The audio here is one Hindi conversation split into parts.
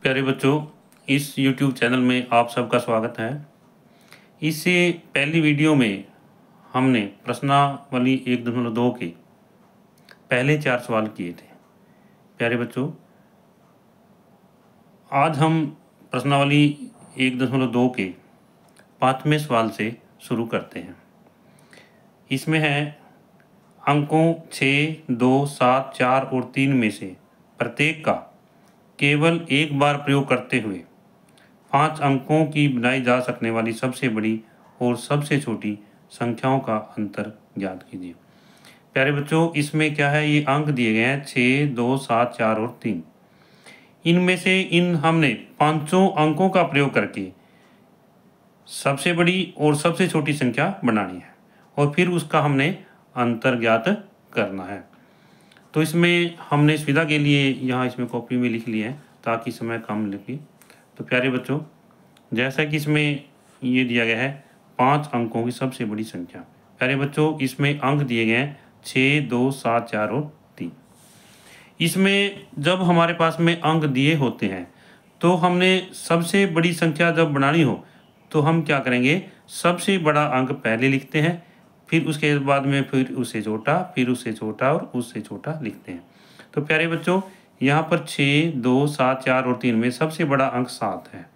प्यारे बच्चों, इस YouTube चैनल में आप सबका स्वागत है। इससे पहली वीडियो में हमने प्रश्नावली 1.2 के पहले 4 सवाल किए थे। प्यारे बच्चों, आज हम प्रश्नावली 1.2 के 5वें सवाल से शुरू करते हैं। इसमें है अंकों 6, 2, 7, 4 और 3 में से प्रत्येक का केवल एक बार प्रयोग करते हुए 5 अंकों की बनाई जा सकने वाली सबसे बड़ी और सबसे छोटी संख्याओं का अंतर ज्ञात कीजिए। प्यारे बच्चों, इसमें क्या है, ये अंक दिए गए हैं 6, 2, 7, 4 और 3। इनमें से हमने 5 अंकों का प्रयोग करके सबसे बड़ी और सबसे छोटी संख्या बनानी है और फिर उसका हमने अंतर ज्ञात करना है। तो इसमें हमने सुविधा के लिए यहाँ इसमें कॉपी में लिख लिया है ताकि समय कम लगे। तो प्यारे बच्चों, जैसा कि इसमें ये दिया गया है 5 अंकों की सबसे बड़ी संख्या। प्यारे बच्चों, इसमें अंक दिए गए हैं 6, 2, 7, 4 और 3। इसमें जब हमारे पास में अंक दिए होते हैं तो हमने सबसे बड़ी संख्या जब बनानी हो तो हम क्या करेंगे, सबसे बड़ा अंक पहले लिखते हैं, फिर उसके बाद में फिर उससे छोटा, फिर उससे छोटा और उससे छोटा लिखते हैं। तो प्यारे बच्चों, यहाँ पर 6, 2, 7, 4 और 3 में सबसे बड़ा अंक 7 है।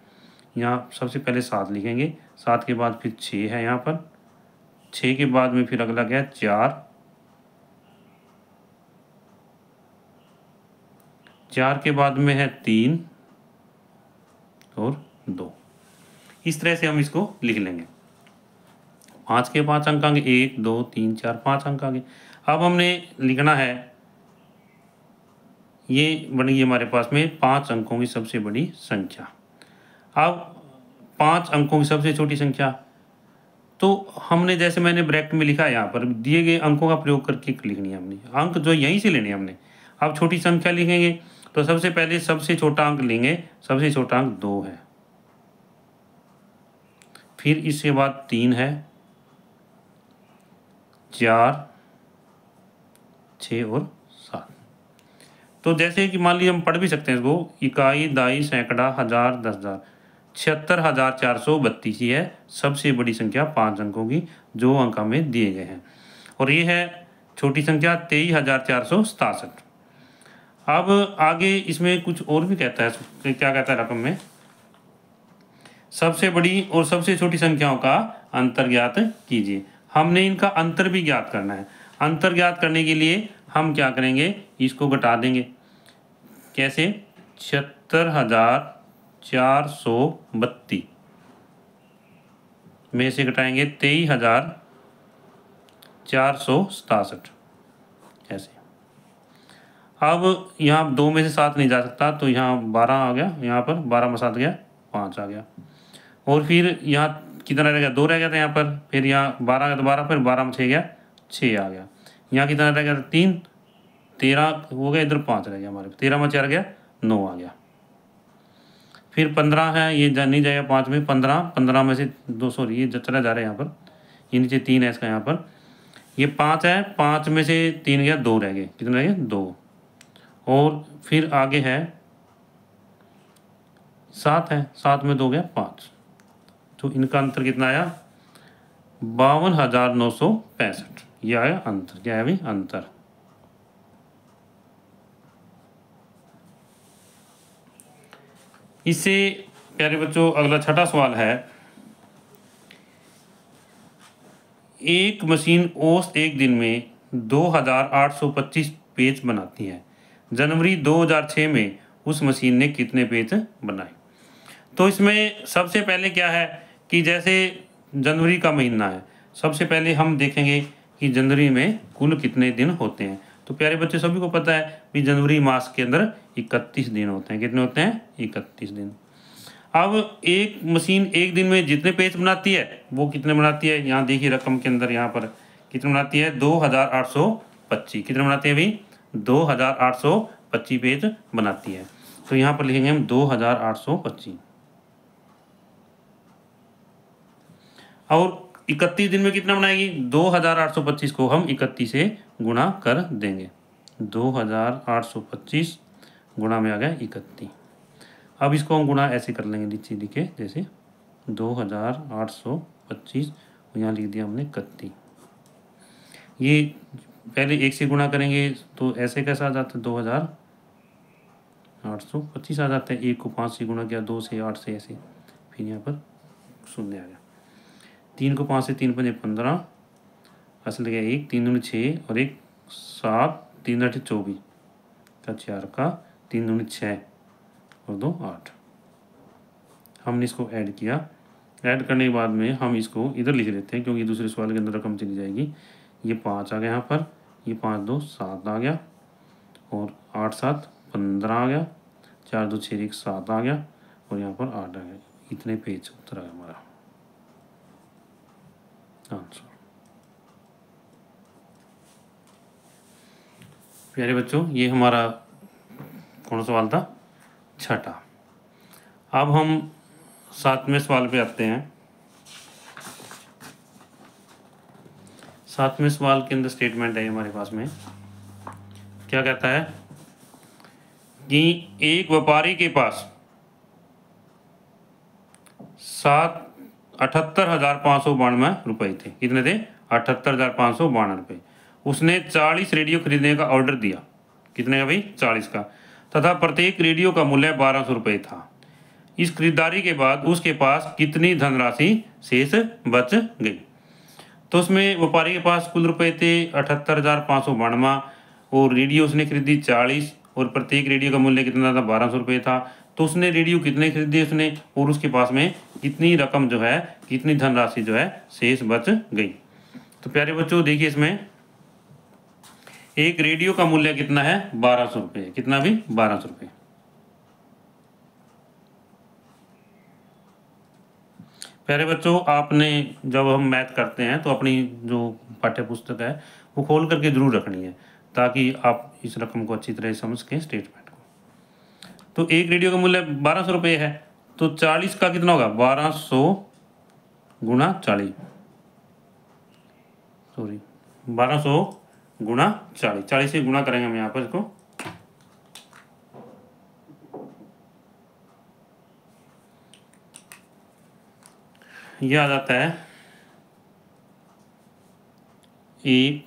यहाँ सबसे पहले 7 लिखेंगे, 7 के बाद फिर 6 है, यहाँ पर 6 के बाद में फिर अगला क्या है 4, 4 के बाद में है 3 और 2। इस तरह से हम इसको लिख लेंगे। 5 के 5 अंक आएंगे, 1, 2, 3, 4, 5 अंक आएंगे। अब हमने लिखना है, ये बन गई हमारे पास में 5 अंकों की सबसे बड़ी संख्या। अब 5 अंकों की सबसे छोटी संख्या, तो हमने जैसे मैंने ब्रैकेट में लिखा है, यहाँ पर दिए गए अंकों का प्रयोग करके लिखनी है हमने। अंक जो यहीं से लेने हमने। अब छोटी संख्या लिखेंगे तो सबसे पहले सबसे छोटा अंक लेंगे, सबसे छोटा अंक 2 है, फिर इसके बाद 3 है, 4, 6 और 7। तो जैसे कि मान लीजिए हम पढ़ भी सकते हैं इसको, इकाई, दाई, सैकड़ा, हजार, 10,000, 76,432 ही है सबसे बड़ी संख्या 5 अंकों की जो अंक में दिए गए हैं। और ये है छोटी संख्या 23,467। अब आगे इसमें कुछ और भी कहता है, क्या कहता है रकम में, सबसे बड़ी और सबसे छोटी संख्याओं का अंतर ज्ञात कीजिए। हमने इनका अंतर भी ज्ञात करना है। अंतर ज्ञात करने के लिए हम क्या करेंगे, इसको घटा देंगे। कैसे, 76,432 में से घटाएंगे 23,467 ऐसे। अब यहाँ 2 में से 7 नहीं जा सकता तो यहाँ 12 आ गया, यहाँ पर 12 में 7 गया 5 आ गया। और फिर यहाँ कितना रह गया, 2 रह गया था यहाँ पर, फिर यहाँ 12 आ गया तो 12, फिर 12 में 6 गया 6 आ गया। यहाँ कितना रह गया था 3, 13 हो गया, इधर 5 रह गया हमारे, 13 में 4 गया 9 आ गया। फिर 15 है, ये नहीं जाएगा 5 में, 15 में से 2, सॉरी ये चला जा रहा है यहाँ पर, ये नीचे 3 है इसका, यहाँ पर ये 5 है, 5 में से 3 गया 2 रह गए, कितने रह गए 2। और फिर आगे है 7 है, 7 में 2 गया 5। तो इनका अंतर कितना आया, 52,965। यह आया अंतर। क्या है भाई, अंतर। इससे प्यारे बच्चों अगला छठा सवाल है, एक मशीन औसत एक दिन में 2,825 पेज बनाती है। जनवरी 2006 में उस मशीन ने कितने पेज बनाए। तो इसमें सबसे पहले क्या है कि जैसे जनवरी का महीना है, सबसे पहले हम देखेंगे कि जनवरी में कुल कितने दिन होते हैं। तो प्यारे बच्चे सभी को पता है कि जनवरी मास के अंदर 31 दिन होते हैं। कितने होते हैं, 31 दिन। अब एक मशीन एक दिन में जितने पेज बनाती है वो कितने बनाती है, यहाँ देखिए रकम के अंदर, यहाँ पर कितने बनाती है, 2,825। कितने बनाती है भाई, 2,825 पेज बनाती है। तो यहाँ पर लिखेंगे हम 2,825। और 31 दिन में कितना बनाएगी, 2,825 को हम 31 से गुणा कर देंगे। 2,825 गुणा में आ गया 31। अब इसको हम गुणा ऐसे कर लेंगे, नीचे लिखे जैसे 2825 और यहाँ लिख दिया हमने 31। ये पहले 1 से गुणा करेंगे तो ऐसे कैसा आ जाता है 2825 आ जाता है। 1 को 5 से गुणा किया, 2 से, 8 से, ऐसे फिर यहाँ पर शून्य आ गया। 3 को 5 से, 3 पंजे 15, असल गया 1, 3 दूनी 6 और 1 7, 3 8 24 का 4 का 3 दूनी 6 और 2 8। हमने इसको ऐड किया। ऐड करने के बाद में हम इसको इधर लिख लेते हैं क्योंकि दूसरे सवाल के अंदर रकम चली जाएगी। ये 5 आ गया यहाँ पर, ये 5 2 7 आ गया और 8 7 15 आ गया, 4 2 6 1 7 आ गया और यहाँ पर 8 आ गया। इतने पेज उत्तर आ गया हमारा आंसर। प्यारे बच्चों, ये हमारा कौन सा सवाल था? छठा। अब हम 7वें सवाल पे आते हैं। 7वें सवाल के अंदर स्टेटमेंट है हमारे पास में, क्या कहता है कि एक व्यापारी के पास 78,592 रुपए थे। कितने थे? 78,592 रुपये। उसने 40 रेडियो खरीदने का ऑर्डर दिया। कितने का भाई? 40 का। तथा प्रत्येक रेडियो का मूल्य 1200 रुपये था। इस खरीदारी के बाद उसके पास कितनी धनराशि शेष बच गई? तो उसमें व्यापारी के पास कुल रुपए थे 78,592 और रेडियो उसने खरीदी 40 और प्रत्येक रेडियो का मूल्य कितना था? 1200 रुपये था। तो उसने रेडियो कितने खरीदे उसने और उसके पास में कितनी रकम जो है, कितनी धनराशि जो है शेष बच गई? तो प्यारे बच्चों देखिए, इसमें एक रेडियो का मूल्य कितना है? 1200 रुपये। कितना भी? 1200 रुपये। प्यारे बच्चों, आपने जब हम मैथ करते हैं तो अपनी जो पाठ्य पुस्तक है वो खोल करके जरूर रखनी है ताकि आप इस रकम को अच्छी तरह समझ सकें, स्टेटमेंट को। तो एक रेडियो का मूल्य 1200 रुपये है, तो 40 का कितना होगा? 1200 गुणा 40, सॉरी 1200 गुणा 40, 40 से गुणा करेंगे हम यहाँ पर इसको। यह आ जाता है 1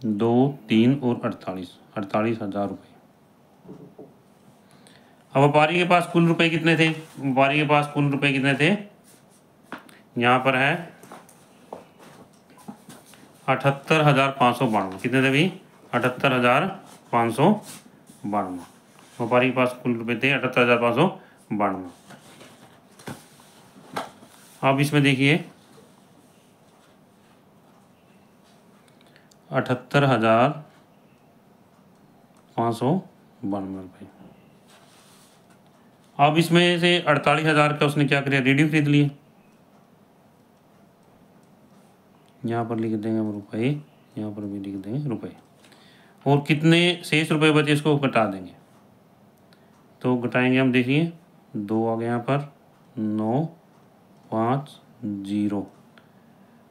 2 3 और 48,000 रुपये। अब व्यापारी के पास कुल रुपए कितने थे? व्यापारी के पास कुल रुपए कितने थे? यहाँ पर है 78,592। कितने थे भाई? 78,592। व्यापारी के पास कुल रुपए थे 78,592। अब इसमें देखिए 78,592 रुपये। अब इसमें से 48,000 का उसने क्या किया? रेडियो खरीद लिए। यहाँ पर लिख देंगे हम रुपये, यहाँ पर भी लिख देंगे रुपये। और कितने शेष रुपए बचे इसको घटा देंगे। तो घटाएंगे हम, देखिए 2 आ गए यहाँ पर, 9 5 0,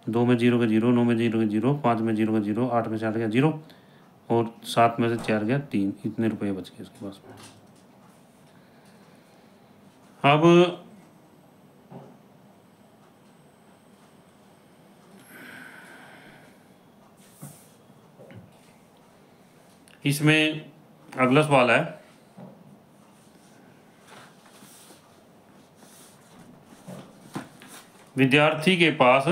2 में 0 का 0, 9 में 0 का 0, 5 में 0 का 0, 8 में से 8 गया 0 और 7 में से 4 गया 3। इतने रुपये बच गए इसके पास में। अब इसमें अगला सवाल है, विद्यार्थी के पास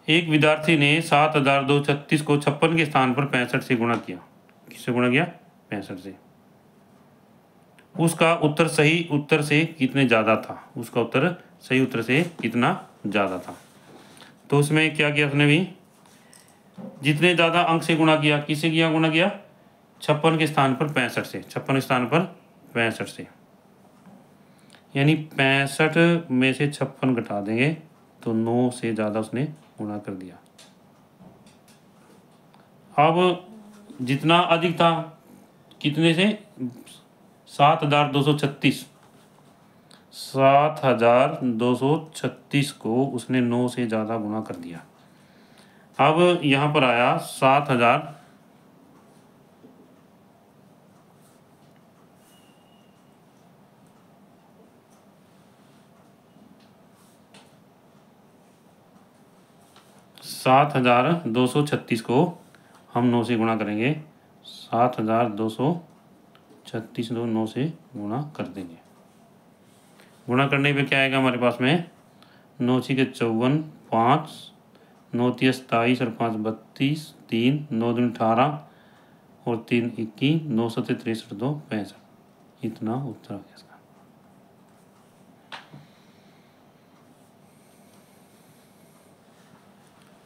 एक विद्यार्थी ने 7,236 को 56 के स्थान पर 65 से गुणा किया। किससे गुणा किया? 65 से। उसका उत्तर सही उत्तर से कितने ज़्यादा था? उसका उत्तर सही उत्तर से कितना ज़्यादा था? तो उसमें क्या किया उसने भी? जितने ज़्यादा अंक से गुणा किया, किससे किया गुणा किया? 56 के स्थान पर 65 से। 56 के स्थान पर 65 से, यानी 65 में से 56 घटा देंगे तो 9 से ज़्यादा उसने गुणा कर दिया। अब जितना अधिक था, कितने से? 7,236 7236 को उसने 9 से ज़्यादा गुणा कर दिया। अब यहाँ पर आया 7236 को हम 9 से गुणा करेंगे। 7236 को 9 से गुणा कर देंगे। गुणा करने पे क्या आएगा हमारे पास में? 9 छीके 54, 5, 9 तिया 27 और 5 32, 3, 9 दूनी 18 और 3 21, 9 सत्ते 63, 2 65। इतना उत्तर आ गया इसका।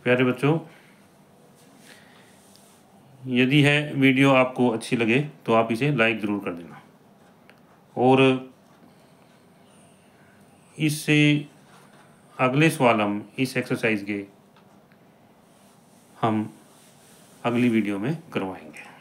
प्यारे बच्चों, यदि है वीडियो आपको अच्छी लगे तो आप इसे लाइक ज़रूर कर देना, और इससे अगले सवाल हम इस एक्सरसाइज के हम अगली वीडियो में करवाएंगे।